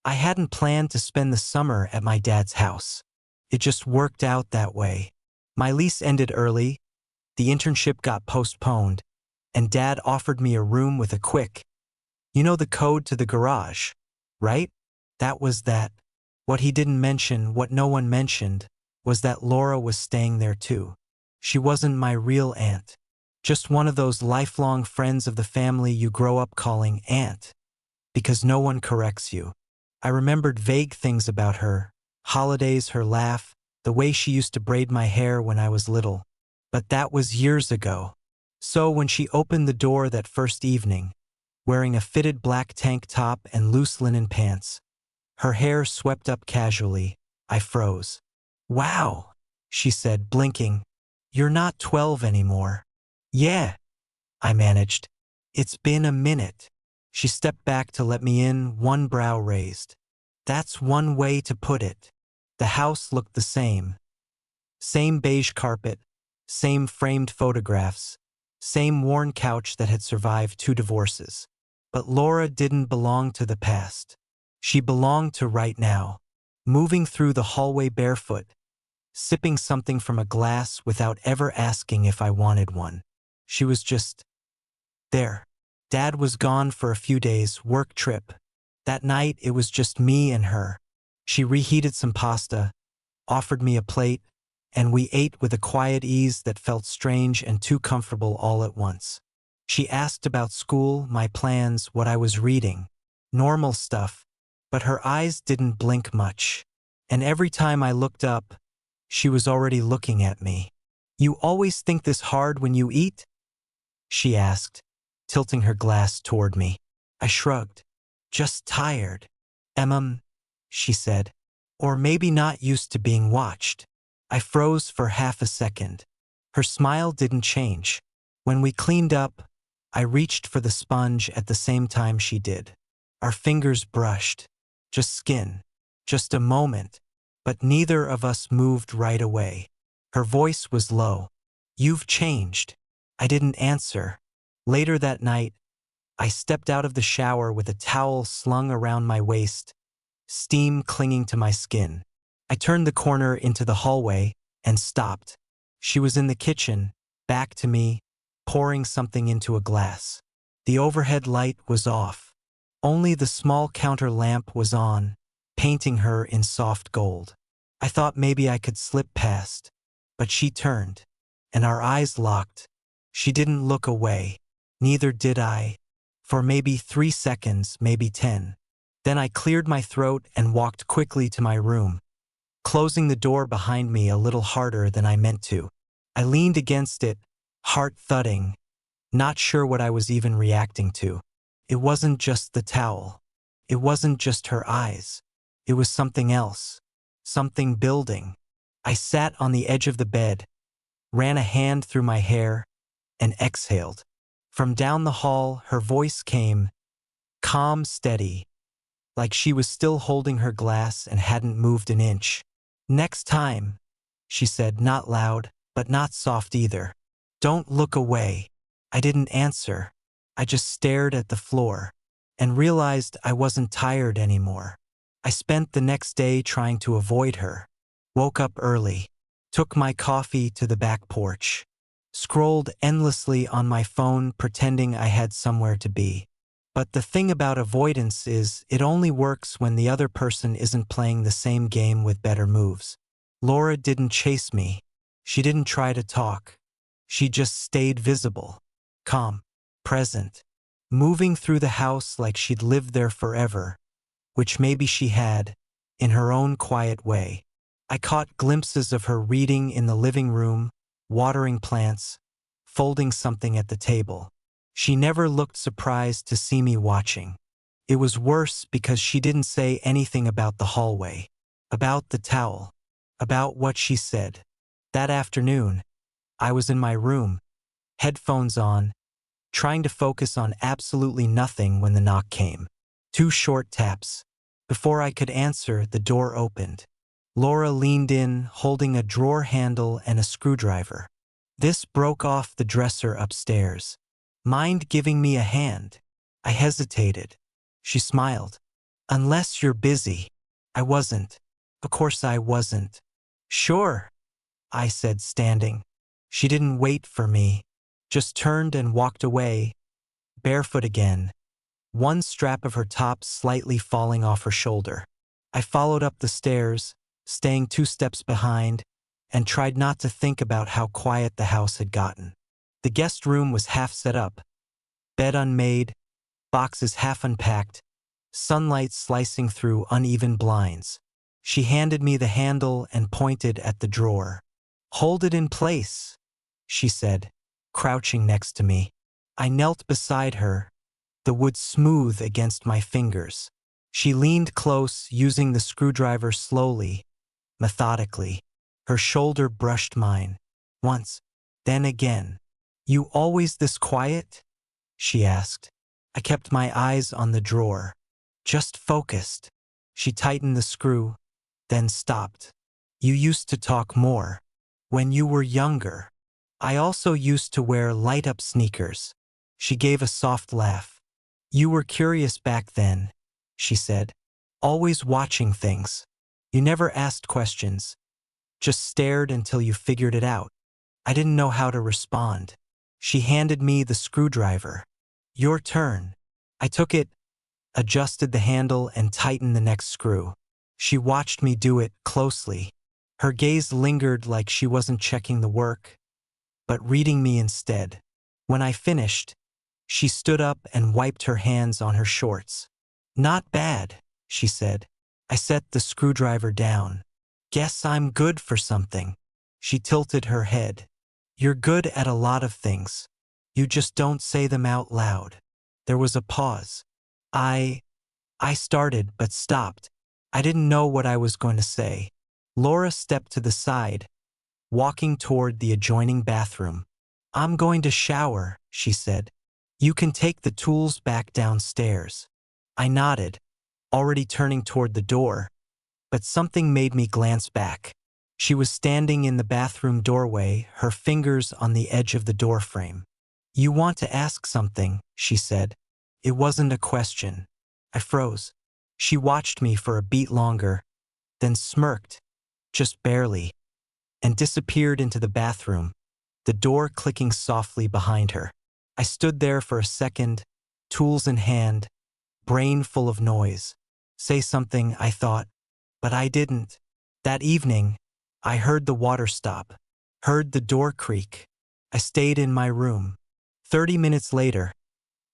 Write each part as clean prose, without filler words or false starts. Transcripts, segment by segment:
I hadn't planned to spend the summer at my dad's house. It just worked out that way. My lease ended early, the internship got postponed, and Dad offered me a room with a quick, you know the code to the garage, right? That was that. What he didn't mention, what no one mentioned, was that Laura was staying there too. She wasn't my real aunt. Just one of those lifelong friends of the family you grow up calling aunt, because no one corrects you. I remembered vague things about her, holidays, her laugh, the way she used to braid my hair when I was little. But that was years ago. So when she opened the door that first evening, wearing a fitted black tank top and loose linen pants, her hair swept up casually, I froze. "Wow," she said, blinking. "You're not 12 anymore." "Yeah," I managed. "It's been a minute." She stepped back to let me in, one brow raised. That's one way to put it. The house looked the same. Same beige carpet, same framed photographs, same worn couch that had survived 2 divorces. But Laura didn't belong to the past. She belonged to right now, moving through the hallway barefoot, sipping something from a glass without ever asking if I wanted one. She was just there. Dad was gone for a few days, work trip. That night, it was just me and her. She reheated some pasta, offered me a plate, and we ate with a quiet ease that felt strange and too comfortable all at once. She asked about school, my plans, what I was reading. Normal stuff, but her eyes didn't blink much. And every time I looked up, she was already looking at me. "You always think this hard when you eat?" she asked, tilting her glass toward me. I shrugged. "Just tired." She said. "Or maybe not used to being watched." I froze for half a second. Her smile didn't change. When we cleaned up, I reached for the sponge at the same time she did. Our fingers brushed. Just skin. Just a moment. But neither of us moved right away. Her voice was low. "You've changed." I didn't answer. Later that night, I stepped out of the shower with a towel slung around my waist, steam clinging to my skin. I turned the corner into the hallway and stopped. She was in the kitchen, back to me, pouring something into a glass. The overhead light was off. Only the small counter lamp was on, painting her in soft gold. I thought maybe I could slip past, but she turned, and our eyes locked. She didn't look away. Neither did I. For maybe 3 seconds, maybe 10. Then I cleared my throat and walked quickly to my room, closing the door behind me a little harder than I meant to. I leaned against it, heart thudding, not sure what I was even reacting to. It wasn't just the towel. It wasn't just her eyes. It was something else. Something building. I sat on the edge of the bed, ran a hand through my hair, and exhaled. From down the hall, her voice came, calm, steady, like she was still holding her glass and hadn't moved an inch. "Next time," she said, not loud, but not soft either. "Don't look away." I didn't answer. I just stared at the floor and realized I wasn't tired anymore. I spent the next day trying to avoid her. Woke up early, took my coffee to the back porch, scrolled endlessly on my phone pretending I had somewhere to be. But the thing about avoidance is it only works when the other person isn't playing the same game with better moves. Laura didn't chase me. She didn't try to talk. She just stayed visible, calm, present, moving through the house like she'd lived there forever, which maybe she had, in her own quiet way. I caught glimpses of her reading in the living room, watering plants, folding something at the table. She never looked surprised to see me watching. It was worse because she didn't say anything about the hallway, about the towel, about what she said. That afternoon, I was in my room, headphones on, trying to focus on absolutely nothing when the knock came. 2 short taps. Before I could answer, the door opened. Laura leaned in, holding a drawer handle and a screwdriver. "This broke off the dresser upstairs. Mind giving me a hand?" I hesitated. She smiled. Unless you're busy. I wasn't. Of course I wasn't. Sure, I said, standing. She didn't wait for me, just turned and walked away, barefoot again, one strap of her top slightly falling off her shoulder. I followed up the stairs, staying 2 steps behind, and tried not to think about how quiet the house had gotten. The guest room was half set up, bed unmade, boxes half unpacked, sunlight slicing through uneven blinds. She handed me the handle and pointed at the drawer. "Hold it in place," she said, crouching next to me. I knelt beside her, the wood smooth against my fingers. She leaned close, using the screwdriver slowly, methodically. Her shoulder brushed mine. Once, then again. "You always this quiet?" she asked. I kept my eyes on the drawer, just focused. She tightened the screw, then stopped. "You used to talk more. When you were younger. I also used to wear light-up sneakers." She gave a soft laugh. "You were curious back then," she said. "Always watching things. You never asked questions, just stared until you figured it out." I didn't know how to respond. She handed me the screwdriver. "Your turn." I took it, adjusted the handle, and tightened the next screw. She watched me do it closely. Her gaze lingered, like she wasn't checking the work, but reading me instead. When I finished, she stood up and wiped her hands on her shorts. "Not bad," she said. I set the screwdriver down. "Guess I'm good for something." She tilted her head. "You're good at a lot of things. You just don't say them out loud." There was a pause. I started but stopped. I didn't know what I was going to say. Laura stepped to the side, walking toward the adjoining bathroom. "I'm going to shower," she said. "You can take the tools back downstairs." I nodded, already turning toward the door, but something made me glance back. She was standing in the bathroom doorway, her fingers on the edge of the doorframe. "You want to ask something," she said. It wasn't a question. I froze. She watched me for a beat longer, then smirked, just barely, and disappeared into the bathroom, the door clicking softly behind her. I stood there for a second, tools in hand, brain full of noise. Say something, I thought, but I didn't. That evening, I heard the water stop, heard the door creak. I stayed in my room. 30 minutes later,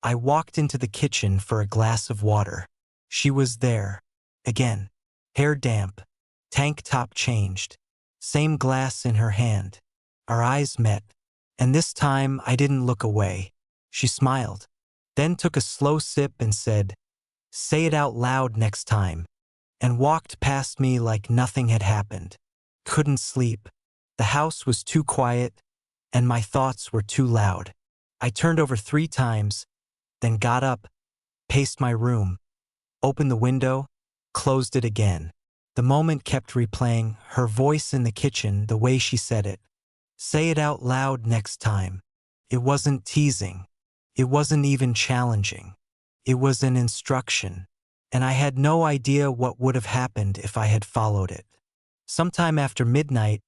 I walked into the kitchen for a glass of water. She was there. Again. Hair damp. Tank top changed. Same glass in her hand. Our eyes met. And this time I didn't look away. She smiled. Then took a slow sip and said, "Say it out loud next time." And walked past me like nothing had happened. Couldn't sleep. The house was too quiet, and my thoughts were too loud. I turned over 3 times, then got up, paced my room, opened the window, closed it again. The moment kept replaying, her voice in the kitchen, the way she said it. Say it out loud next time. It wasn't teasing. It wasn't even challenging. It was an instruction, and I had no idea what would have happened if I had followed it. Sometime after midnight,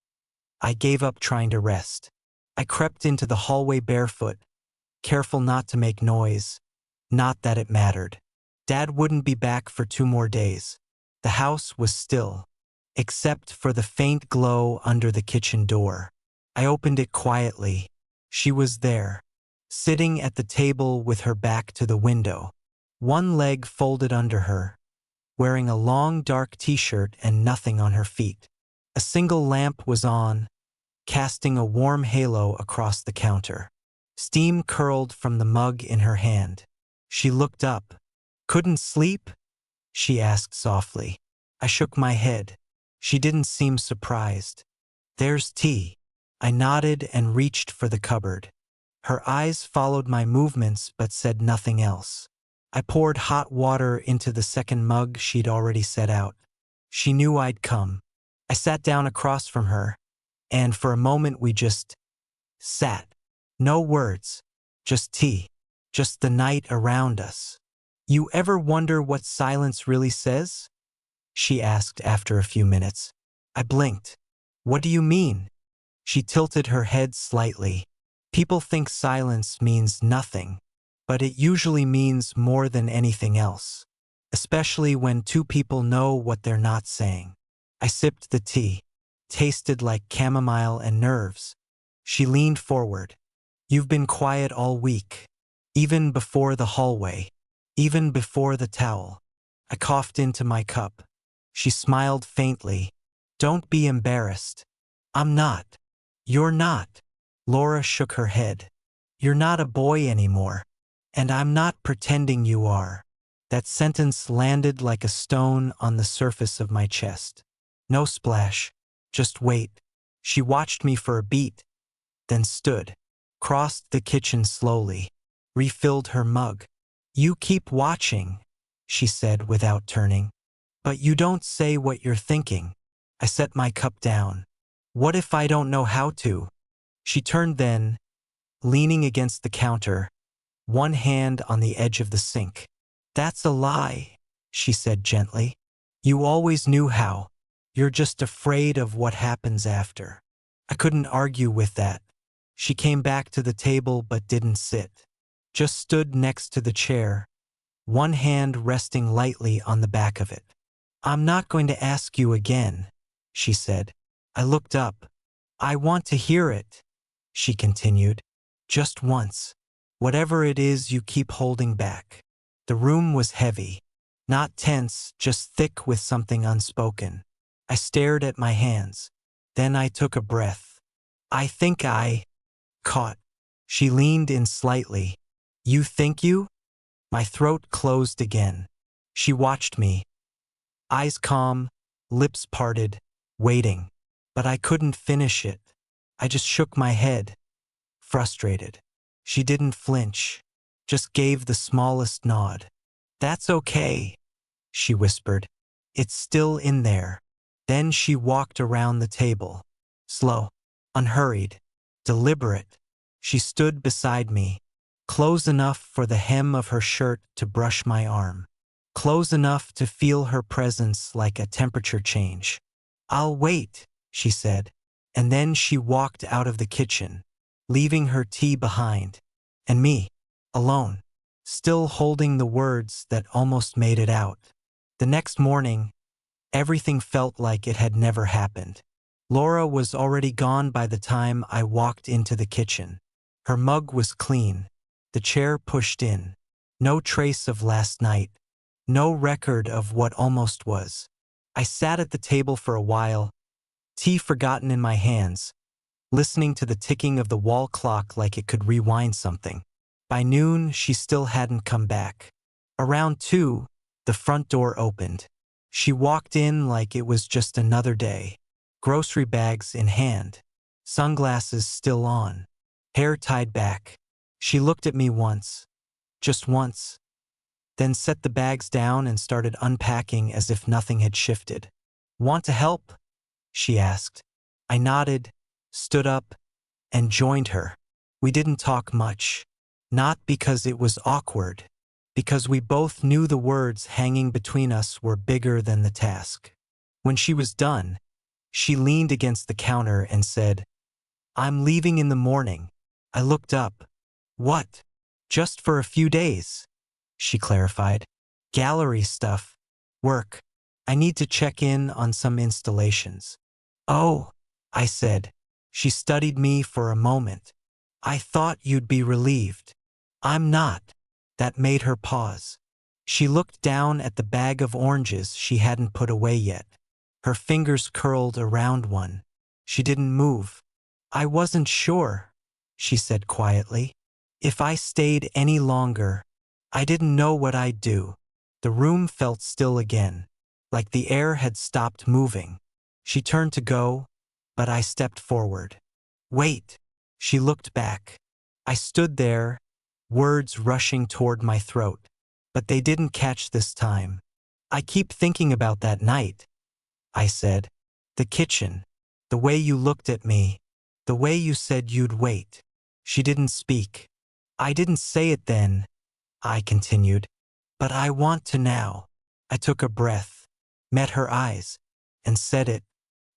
I gave up trying to rest. I crept into the hallway barefoot, careful not to make noise. Not that it mattered. Dad wouldn't be back for 2 more days. The house was still, except for the faint glow under the kitchen door. I opened it quietly. She was there, sitting at the table with her back to the window, one leg folded under her, wearing a long dark t-shirt and nothing on her feet. A single lamp was on, casting a warm halo across the counter. Steam curled from the mug in her hand. She looked up. "Couldn't sleep?" she asked softly. I shook my head. She didn't seem surprised. "There's tea." I nodded and reached for the cupboard. Her eyes followed my movements but said nothing else. I poured hot water into the second mug she'd already set out. She knew I'd come. I sat down across from her, and for a moment we just sat. No words, just tea, just the night around us. You ever wonder what silence really says? She asked after a few minutes. I blinked. What do you mean? She tilted her head slightly. People think silence means nothing, but it usually means more than anything else, especially when two people know what they're not saying. I sipped the tea. Tasted like chamomile and nerves. She leaned forward. You've been quiet all week, even before the hallway, even before the towel. I coughed into my cup. She smiled faintly. Don't be embarrassed. I'm not. You're not. Laura shook her head. You're not a boy anymore. And I'm not pretending you are. That sentence landed like a stone on the surface of my chest. No splash. Just wait. She watched me for a beat, then stood, crossed the kitchen slowly, refilled her mug. You keep watching, she said without turning. But you don't say what you're thinking. I set my cup down. What if I don't know how to? She turned then, leaning against the counter, one hand on the edge of the sink. That's a lie, she said gently. You always knew how. You're just afraid of what happens after. I couldn't argue with that. She came back to the table but didn't sit. Just stood next to the chair, one hand resting lightly on the back of it. I'm not going to ask you again, she said. I looked up. I want to hear it, she continued. Just once. Whatever it is you keep holding back. The room was heavy. Not tense, just thick with something unspoken. I stared at my hands. Then I took a breath. I think I caught. She leaned in slightly. You think you? My throat closed again. She watched me. Eyes calm, lips parted, waiting. But I couldn't finish it. I just shook my head, frustrated. She didn't flinch, just gave the smallest nod. That's okay, she whispered. It's still in there. Then she walked around the table. Slow, unhurried, deliberate. She stood beside me, close enough for the hem of her shirt to brush my arm, close enough to feel her presence like a temperature change. I'll wait, she said, and then she walked out of the kitchen, leaving her tea behind, and me, alone, still holding the words that almost made it out. The next morning, everything felt like it had never happened. Laura was already gone by the time I walked into the kitchen. Her mug was clean, the chair pushed in, no trace of last night, no record of what almost was. I sat at the table for a while, tea forgotten in my hands, listening to the ticking of the wall clock like it could rewind something. By noon, she still hadn't come back. Around 2, the front door opened. She walked in like it was just another day, grocery bags in hand, sunglasses still on, hair tied back. She looked at me once, just once, then set the bags down and started unpacking as if nothing had shifted. Want to help? She asked. I nodded, stood up, and joined her. We didn't talk much, not because it was awkward, because we both knew the words hanging between us were bigger than the task. When she was done, she leaned against the counter and said, I'm leaving in the morning. I looked up. What? Just for a few days, she clarified. Gallery stuff. Work. I need to check in on some installations. Oh, I said. She studied me for a moment. I thought you'd be relieved. I'm not. That made her pause. She looked down at the bag of oranges she hadn't put away yet. Her fingers curled around one. She didn't move. I wasn't sure, she said quietly. If I stayed any longer, I didn't know what I'd do. The room felt still again, like the air had stopped moving. She turned to go, but I stepped forward. Wait. She looked back. I stood there, words rushing toward my throat, but they didn't catch this time. I keep thinking about that night, I said. The kitchen, the way you looked at me, the way you said you'd wait. She didn't speak. I didn't say it then, I continued, But I want to now. I took a breath, met her eyes, and said it.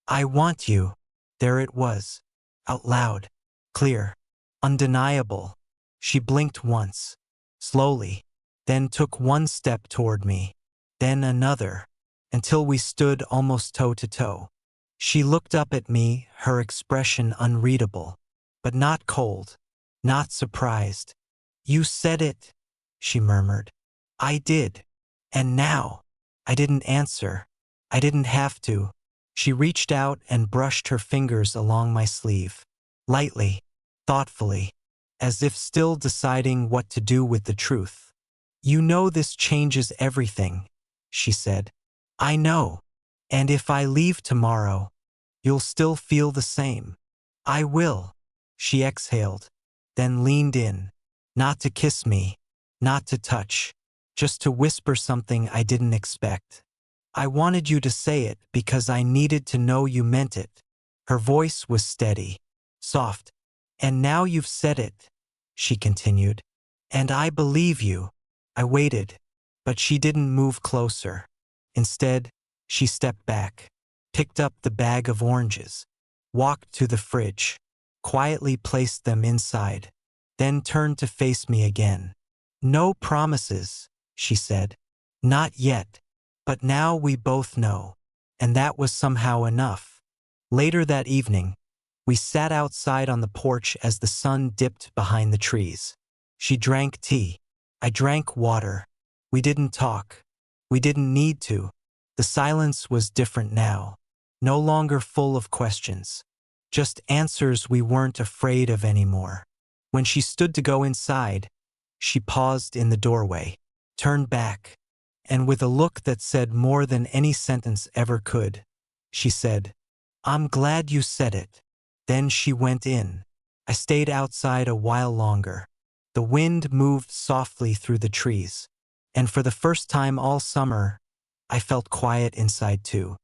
I want you. There it was. Out loud. Clear. Undeniable. She blinked once. Slowly. Then took one step toward me. Then another. Until we stood almost toe to toe. She looked up at me, her expression unreadable. But not cold. Not surprised. You said it, she murmured. I did. And now. I didn't answer. I didn't have to. She reached out and brushed her fingers along my sleeve. Lightly, thoughtfully, as if still deciding what to do with the truth. You know this changes everything, she said. I know. And if I leave tomorrow, you'll still feel the same. I will. She exhaled, then leaned in. Not to kiss me, not to touch, just to whisper something I didn't expect. I wanted you to say it because I needed to know you meant it. Her voice was steady, soft. And now you've said it, she continued. And I believe you. I waited, but she didn't move closer. Instead, she stepped back, picked up the bag of oranges, walked to the fridge, quietly placed them inside, then turned to face me again. No promises, she said. Not yet. But now we both know. And that was somehow enough. Later that evening, we sat outside on the porch as the sun dipped behind the trees. She drank tea. I drank water. We didn't talk. We didn't need to. The silence was different now. No longer full of questions. Just answers we weren't afraid of anymore. When she stood to go inside, she paused in the doorway, turned back, and with a look that said more than any sentence ever could, she said, I'm glad you said it. Then she went in. I stayed outside a while longer. The wind moved softly through the trees, and for the first time all summer, I felt quiet inside too.